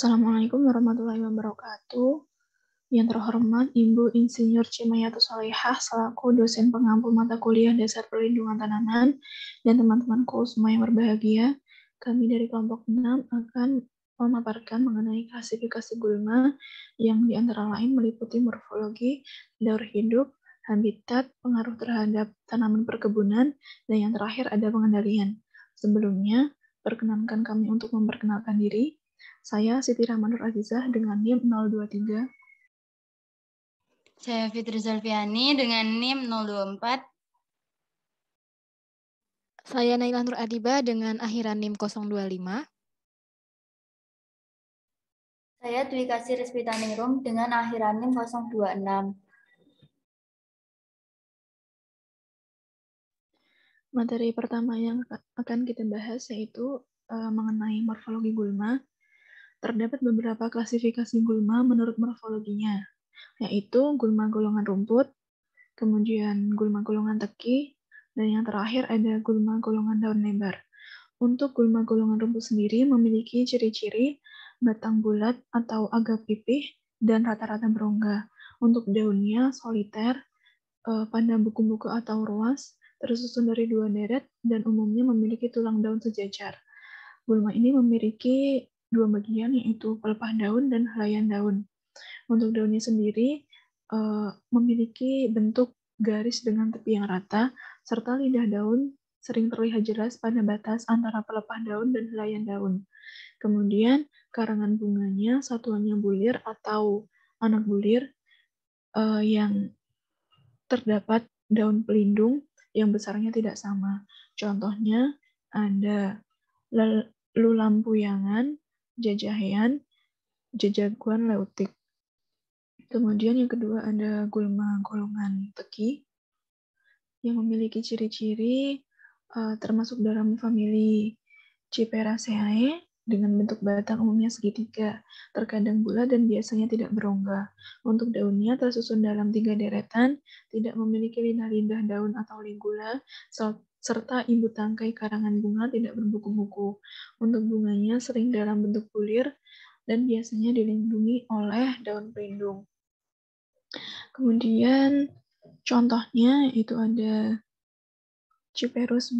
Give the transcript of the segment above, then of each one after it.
Assalamualaikum warahmatullahi wabarakatuh. Yang terhormat Ibu Insinyur Cimayatus Salihah selaku dosen pengampu mata kuliah Dasar Perlindungan Tanaman dan teman-temanku semua yang berbahagia, kami dari kelompok 6 akan memaparkan mengenai klasifikasi gulma yang diantara lain meliputi morfologi, daur hidup, habitat, pengaruh terhadap tanaman perkebunan, dan yang terakhir ada pengendalian. Sebelumnya, perkenankan kami untuk memperkenalkan diri. Saya Siti Rahmanur Azizah dengan NIM 023. Saya Fitri Zalfiani dengan NIM 024. Saya Nailah Nur Adiba dengan akhiran NIM 025. Saya Dwi Kasih Rizvitaningrum dengan akhiran NIM 026. Materi pertama yang akan kita bahas yaitu mengenai morfologi gulma. Terdapat beberapa klasifikasi gulma menurut morfologinya, yaitu gulma golongan rumput, kemudian gulma golongan teki, dan yang terakhir ada gulma golongan daun lebar. Untuk gulma golongan rumput sendiri memiliki ciri-ciri batang bulat atau agak pipih dan rata-rata berongga. Untuk daunnya soliter, pada buku-buku atau ruas, tersusun dari 2 deret, dan umumnya memiliki tulang daun sejajar. Gulma ini memiliki 2 bagian, yaitu pelepah daun dan helaian daun. Untuk daunnya sendiri, memiliki bentuk garis dengan tepi yang rata, serta lidah daun sering terlihat jelas pada batas antara pelepah daun dan helaian daun. Kemudian, karangan bunganya satuannya bulir atau anak bulir, yang terdapat daun pelindung yang besarnya tidak sama. Contohnya ada lulampuyangan, jajahean, jajaguan leutik. Kemudian yang kedua ada gulma golongan teki yang memiliki ciri-ciri termasuk dalam famili Ciperaceae dengan bentuk batang umumnya segitiga, terkadang bulat dan biasanya tidak berongga. Untuk daunnya tersusun dalam 3 deretan, tidak memiliki lidah-lidah daun atau ligula, serta ibu tangkai karangan bunga tidak berbuku-buku. Untuk bunganya sering dalam bentuk bulir dan biasanya dilindungi oleh daun pelindung. Kemudian contohnya itu ada Cyperus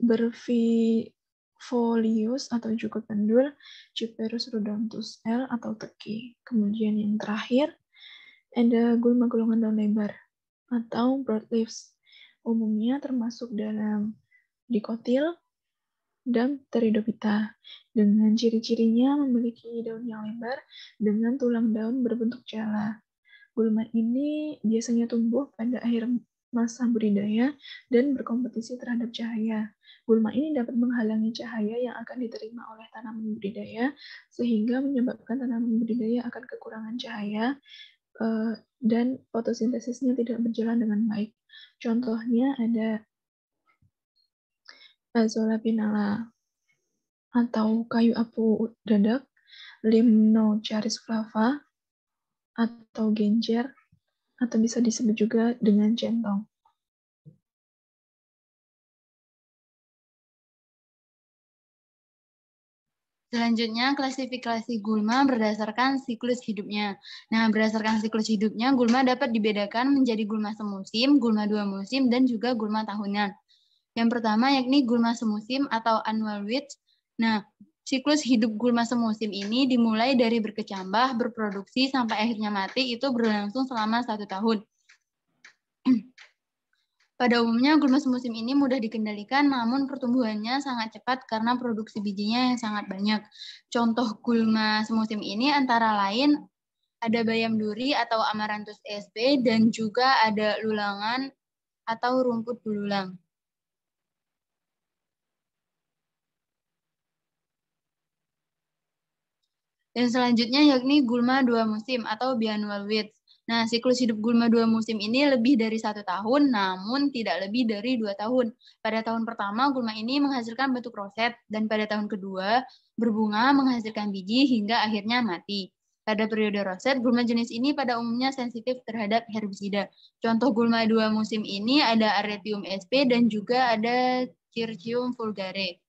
berfolius atau jukut pendul, Cyperus rudontus L atau teki. Kemudian yang terakhir ada gulma golongan daun lebar atau broadleaves. Umumnya termasuk dalam dikotil dan pteridophyta. Dengan ciri-cirinya memiliki daun yang lebar dengan tulang daun berbentuk jala. Gulma ini biasanya tumbuh pada akhir masa budidaya dan berkompetisi terhadap cahaya. Gulma ini dapat menghalangi cahaya yang akan diterima oleh tanaman budidaya, sehingga menyebabkan tanaman budidaya akan kekurangan cahaya dan fotosintesisnya tidak berjalan dengan baik. Contohnya ada Azolapinala atau kayu apu dadak, Limnocharis flava, atau genjer, atau bisa disebut juga dengan centong. Selanjutnya, klasifikasi gulma berdasarkan siklus hidupnya. Nah, berdasarkan siklus hidupnya, gulma dapat dibedakan menjadi gulma semusim, gulma 2 musim, dan juga gulma tahunan. Yang pertama yakni gulma semusim atau annual weeds. Nah, siklus hidup gulma semusim ini dimulai dari berkecambah, berproduksi, sampai akhirnya mati, itu berlangsung selama 1 tahun. Pada umumnya, gulma semusim ini mudah dikendalikan, namun pertumbuhannya sangat cepat karena produksi bijinya yang sangat banyak. Contoh gulma semusim ini antara lain ada bayam duri atau Amaranthus sp, dan juga ada lulangan atau rumput bululang. Dan selanjutnya yakni gulma 2 musim atau biannual weeds. Nah, siklus hidup gulma 2 musim ini lebih dari 1 tahun, namun tidak lebih dari 2 tahun. Pada tahun pertama, gulma ini menghasilkan bentuk roset, dan pada tahun kedua, berbunga menghasilkan biji hingga akhirnya mati. Pada periode roset, gulma jenis ini pada umumnya sensitif terhadap herbisida. Contoh gulma 2 musim ini ada Arretium sp dan juga ada Circium vulgare.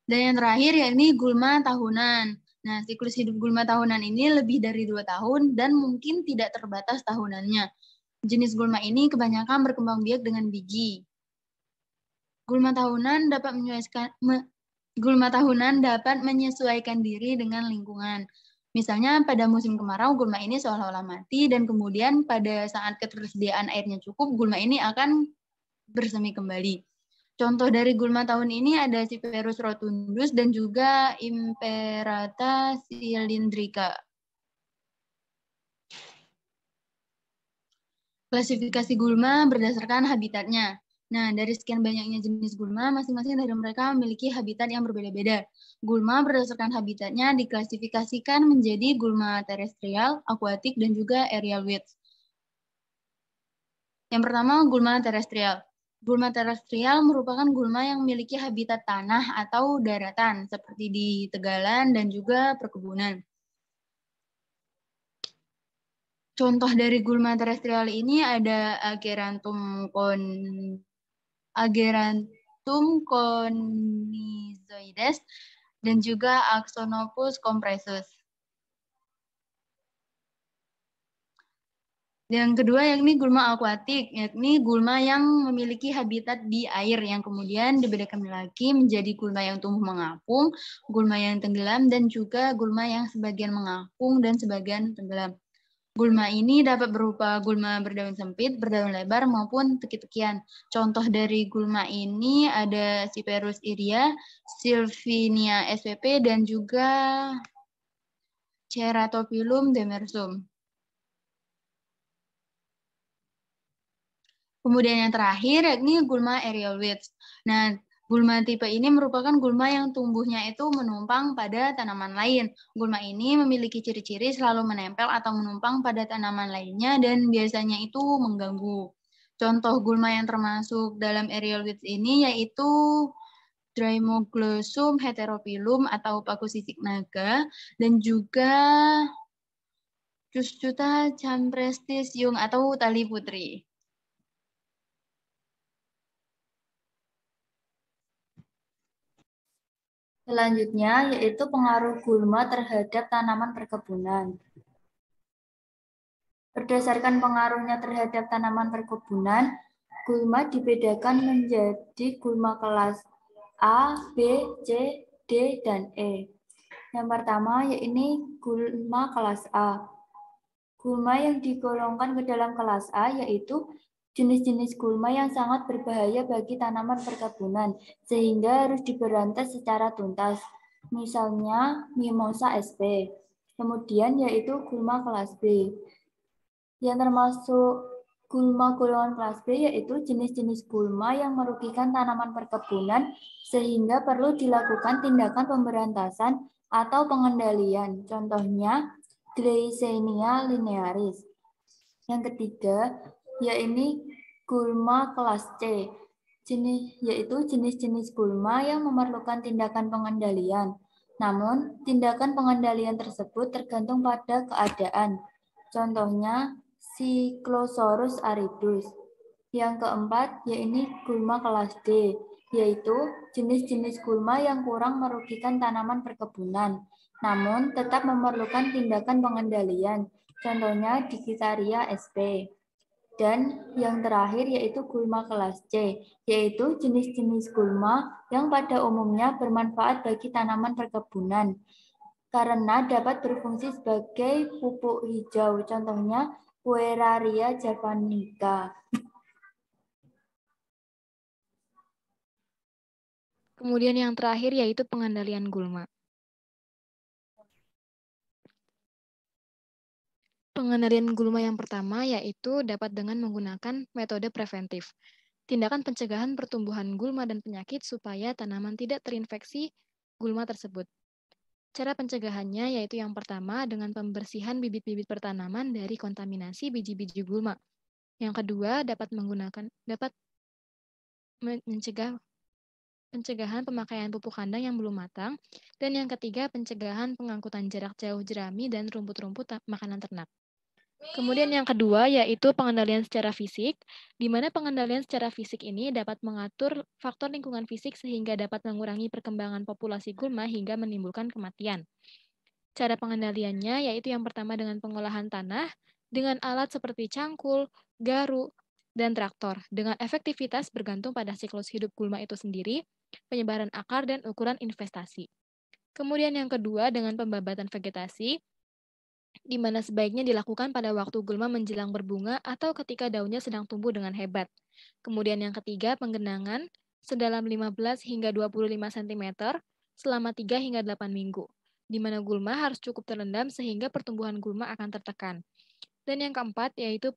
Dan yang terakhir yakni gulma tahunan. Nah, siklus hidup gulma tahunan ini lebih dari 2 tahun dan mungkin tidak terbatas tahunannya. Jenis gulma ini kebanyakan berkembang biak dengan biji. Gulma tahunan dapat menyesuaikan diri dengan lingkungan. Misalnya pada musim kemarau gulma ini seolah-olah mati dan kemudian pada saat ketersediaan airnya cukup gulma ini akan bersemi kembali. Contoh dari gulma tahun ini ada Cyperus rotundus dan juga Imperata cylindrica. Klasifikasi gulma berdasarkan habitatnya. Nah, dari sekian banyaknya jenis gulma, masing-masing dari mereka memiliki habitat yang berbeda-beda. Gulma berdasarkan habitatnya diklasifikasikan menjadi gulma terestrial, akuatik, dan juga aerial weeds. Yang pertama, gulma terestrial. Gulma terestrial merupakan gulma yang memiliki habitat tanah atau daratan, seperti di tegalan dan juga perkebunan. Contoh dari gulma terestrial ini ada Agerantum conizoides dan juga Axonopus compressus. Yang kedua yakni gulma akuatik, yakni gulma yang memiliki habitat di air yang kemudian dibedakan lagi menjadi gulma yang tumbuh mengapung, gulma yang tenggelam, dan juga gulma yang sebagian mengapung dan sebagian tenggelam. Gulma ini dapat berupa gulma berdaun sempit, berdaun lebar, maupun teki-tekian. Contoh dari gulma ini ada Cyperus iria, Sylvinia spp, dan juga Ceratophyllum demersum. Kemudian yang terakhir yakni gulma aerial weeds. Nah, gulma tipe ini merupakan gulma yang tumbuhnya itu menumpang pada tanaman lain. Gulma ini memiliki ciri-ciri selalu menempel atau menumpang pada tanaman lainnya dan biasanya itu mengganggu. Contoh gulma yang termasuk dalam aerial weeds ini yaitu Dreimoglossum heterophyllum atau paku sisik naga dan juga Cuscuta champrestisium atau tali putri. Selanjutnya yaitu pengaruh gulma terhadap tanaman perkebunan. Berdasarkan pengaruhnya terhadap tanaman perkebunan, gulma dibedakan menjadi gulma kelas A, B, C, D, dan E. Yang pertama yaitu gulma kelas A. Gulma yang digolongkan ke dalam kelas A yaitu jenis-jenis gulma yang sangat berbahaya bagi tanaman perkebunan, sehingga harus diberantas secara tuntas. Misalnya Mimosa sp. Kemudian yaitu gulma kelas B. Yang termasuk gulma golongan kelas B yaitu jenis-jenis gulma yang merugikan tanaman perkebunan, sehingga perlu dilakukan tindakan pemberantasan atau pengendalian. Contohnya Gleisenia linearis. Yang ketiga, yaitu gulma kelas C, yaitu jenis-jenis gulma yang memerlukan tindakan pengendalian. Namun, tindakan pengendalian tersebut tergantung pada keadaan. Contohnya, Cyclosorus aridus. Yang keempat, yaitu gulma kelas D, yaitu jenis-jenis gulma yang kurang merugikan tanaman perkebunan, namun tetap memerlukan tindakan pengendalian. Contohnya Diphtheria sp. Dan yang terakhir yaitu gulma kelas C, yaitu jenis-jenis gulma yang pada umumnya bermanfaat bagi tanaman perkebunan karena dapat berfungsi sebagai pupuk hijau. Contohnya Pueraria javanica. Kemudian yang terakhir yaitu pengendalian gulma. Pengendalian gulma yang pertama yaitu dapat dengan menggunakan metode preventif. Tindakan pencegahan pertumbuhan gulma dan penyakit supaya tanaman tidak terinfeksi gulma tersebut. Cara pencegahannya yaitu yang pertama dengan pembersihan bibit-bibit pertanaman dari kontaminasi biji-biji gulma. Yang kedua dapat mencegah pencegahan pemakaian pupuk kandang yang belum matang. Dan yang ketiga pencegahan pengangkutan jarak jauh jerami dan rumput-rumput makanan ternak. Kemudian yang kedua yaitu pengendalian secara fisik, di mana pengendalian secara fisik ini dapat mengatur faktor lingkungan fisik sehingga dapat mengurangi perkembangan populasi gulma hingga menimbulkan kematian. Cara pengendaliannya yaitu yang pertama dengan pengolahan tanah dengan alat seperti cangkul, garu, dan traktor dengan efektivitas bergantung pada siklus hidup gulma itu sendiri, penyebaran akar, dan ukuran investasi. Kemudian yang kedua dengan pembabatan vegetasi, di mana sebaiknya dilakukan pada waktu gulma menjelang berbunga atau ketika daunnya sedang tumbuh dengan hebat. Kemudian yang ketiga, penggenangan sedalam 15 hingga 25 cm selama 3 hingga 8 minggu, di mana gulma harus cukup terendam sehingga pertumbuhan gulma akan tertekan. Dan yang keempat, yaitu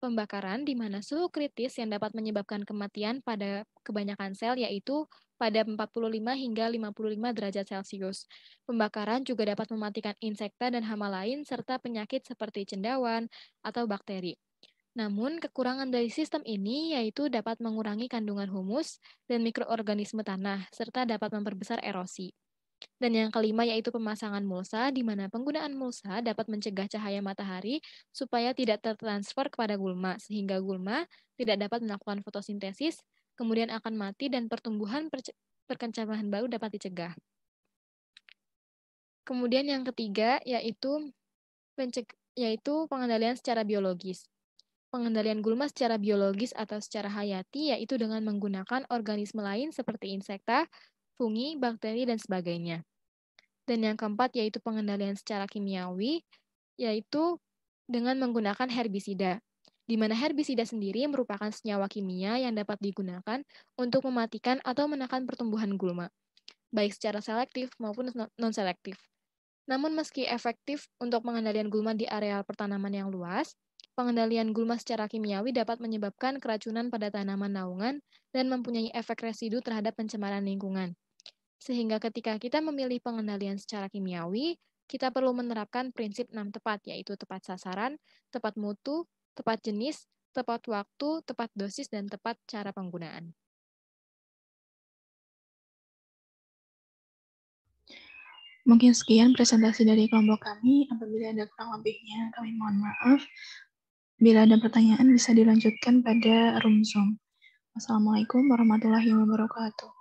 pembakaran, di mana suhu kritis yang dapat menyebabkan kematian pada kebanyakan sel, yaitu pada 45 hingga 55 derajat Celcius. Pembakaran juga dapat mematikan insekta dan hama lain, serta penyakit seperti cendawan atau bakteri. Namun, kekurangan dari sistem ini yaitu dapat mengurangi kandungan humus dan mikroorganisme tanah, serta dapat memperbesar erosi. Dan yang kelima yaitu pemasangan mulsa, di mana penggunaan mulsa dapat mencegah cahaya matahari supaya tidak tertransfer kepada gulma, sehingga gulma tidak dapat melakukan fotosintesis, kemudian akan mati dan pertumbuhan perkembangan baru dapat dicegah. Kemudian yang ketiga yaitu pengendalian secara biologis. Pengendalian gulma secara biologis atau secara hayati yaitu dengan menggunakan organisme lain seperti insekta, fungi, bakteri, dan sebagainya. Dan yang keempat yaitu pengendalian secara kimiawi, yaitu dengan menggunakan herbisida, di mana herbisida sendiri merupakan senyawa kimia yang dapat digunakan untuk mematikan atau menekan pertumbuhan gulma, baik secara selektif maupun non-selektif. Namun meski efektif untuk pengendalian gulma di areal pertanaman yang luas, pengendalian gulma secara kimiawi dapat menyebabkan keracunan pada tanaman naungan dan mempunyai efek residu terhadap pencemaran lingkungan. Sehingga ketika kita memilih pengendalian secara kimiawi, kita perlu menerapkan prinsip 6 tepat, yaitu tepat sasaran, tepat mutu, tepat jenis, tepat waktu, tepat dosis, dan tepat cara penggunaan. Mungkin sekian presentasi dari kelompok kami. Apabila ada kurang lebihnya, kami mohon maaf. Bila ada pertanyaan, bisa dilanjutkan pada room Zoom. Wassalamualaikum warahmatullahi wabarakatuh.